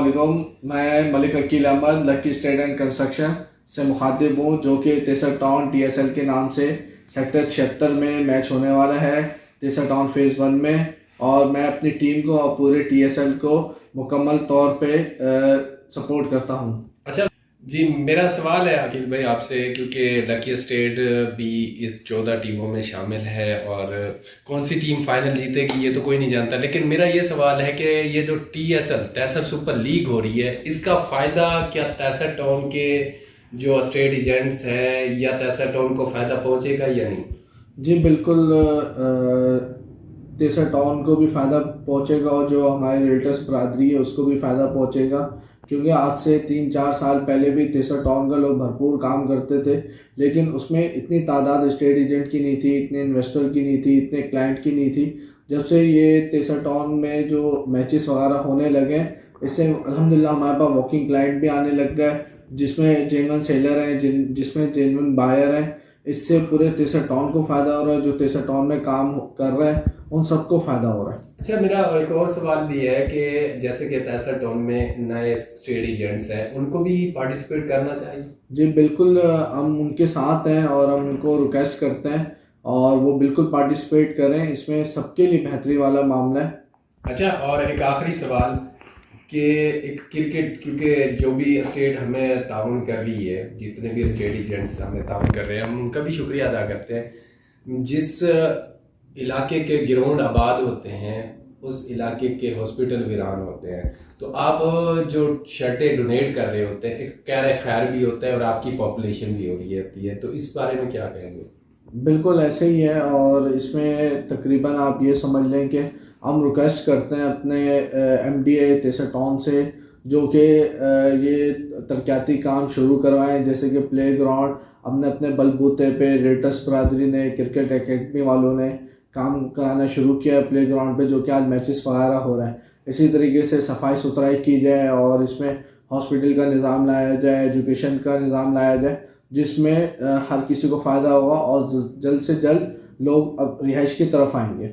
अस्सलामुअलैकुम। मैं Malik Akil Ahmed lucky state and construction से मुखातिब हूँ, जो कि तेसर टाउन TSL के नाम से सेक्टर 76 में मैच होने वाला है तेसर टाउन फेज़ 1 में। और मैं अपनी टीम को और पूरे TSL को मुकम्मल तौर पे सपोर्ट करता हूँ। अच्छा जी, मेरा सवाल है अकील भाई आपसे, क्योंकि लकी स्टेट भी इस 14 टीमों में शामिल है और कौन सी टीम फाइनल जीतेगी ये तो कोई नहीं जानता, लेकिन मेरा ये सवाल है कि ये जो TSL तैसर सुपर लीग हो रही है, इसका फ़ायदा क्या तैसर टाउन के जो स्टेट एजेंट्स हैं या तैसर टाउन को फ़ायदा पहुंचेगा या नहीं? जी बिल्कुल, तेसर टाउन को भी फ़ायदा पहुंचेगा और जो हमारे रियल्टर्स बरादरी है उसको भी फ़ायदा पहुंचेगा, क्योंकि आज से 3-4 साल पहले भी तेसर टाउन का लोग भरपूर काम करते थे, लेकिन उसमें इतनी तादाद स्टेट एजेंट की नहीं थी, इतने इन्वेस्टर की नहीं थी, इतने क्लाइंट की नहीं थी। जब से ये तेसर टाउन में जो मैचेस वगैरह होने लगे, इससे अल्हम्दुलिल्लाह हमारे पास वॉकिंग क्लाइंट भी आने लग गए, जिसमें जेन्युइन सेलर हैं, जिसमें जेन्युइन बायर हैं। इससे पूरे तेसर टाउन को फ़ायदा हो रहा है, जो तेसर टाउन में काम कर रहे हैं उन सबको फ़ायदा हो रहा है। अच्छा, मेरा एक और सवाल भी है कि जैसे कि तैसर टाउन में नए स्टेट एजेंट्स हैं, उनको भी पार्टिसिपेट करना चाहिए? जी बिल्कुल, हम उनके साथ हैं और हम उनको रिक्वेस्ट करते हैं और वो बिल्कुल पार्टिसिपेट करें, इसमें सबके लिए बेहतरी वाला मामला है। अच्छा, और एक आखिरी सवाल कि एक क्रिकेट, क्योंकि जो भी स्टेट हमें ताउन कर रही है, जितने भी स्टेट एजेंट्स हमें ताउन कर रहे हैं, हम उनका भी शुक्रिया अदा करते हैं। जिस इलाके के ग्राउंड आबाद होते हैं उस इलाके के हॉस्पिटल वीरान होते हैं, तो आप जो शर्टें डोनेट कर रहे होते हैं, एक कैर खैर भी होता है और आपकी पॉपुलेशन भी हो रही होती है, तो इस बारे में क्या कहेंगे? बिल्कुल ऐसे ही है, और इसमें तकरीबन आप ये समझ लें कि हम रिक्वेस्ट करते हैं अपने MDA तेसर टाउन से, जो कि ये तरक्याती काम शुरू करवाएं, जैसे कि प्ले ग्राउंड हमने अपने बलबूते पे रेटर्स बरादरी ने, क्रिकेट एकेडमी वालों ने काम कराना शुरू किया है प्ले ग्राउंड पे, जो कि आज मैचेस वगैरह हो रहे हैं। इसी तरीके से सफाई सुथराई की जाए और इसमें हॉस्पिटल का निज़ाम लाया जाए, एजुकेशन का निज़ाम लाया जाए, जिसमें हर किसी को फ़ायदा होगा और जल्द से जल्द लोग अब रिहाइश की तरफ आएंगे।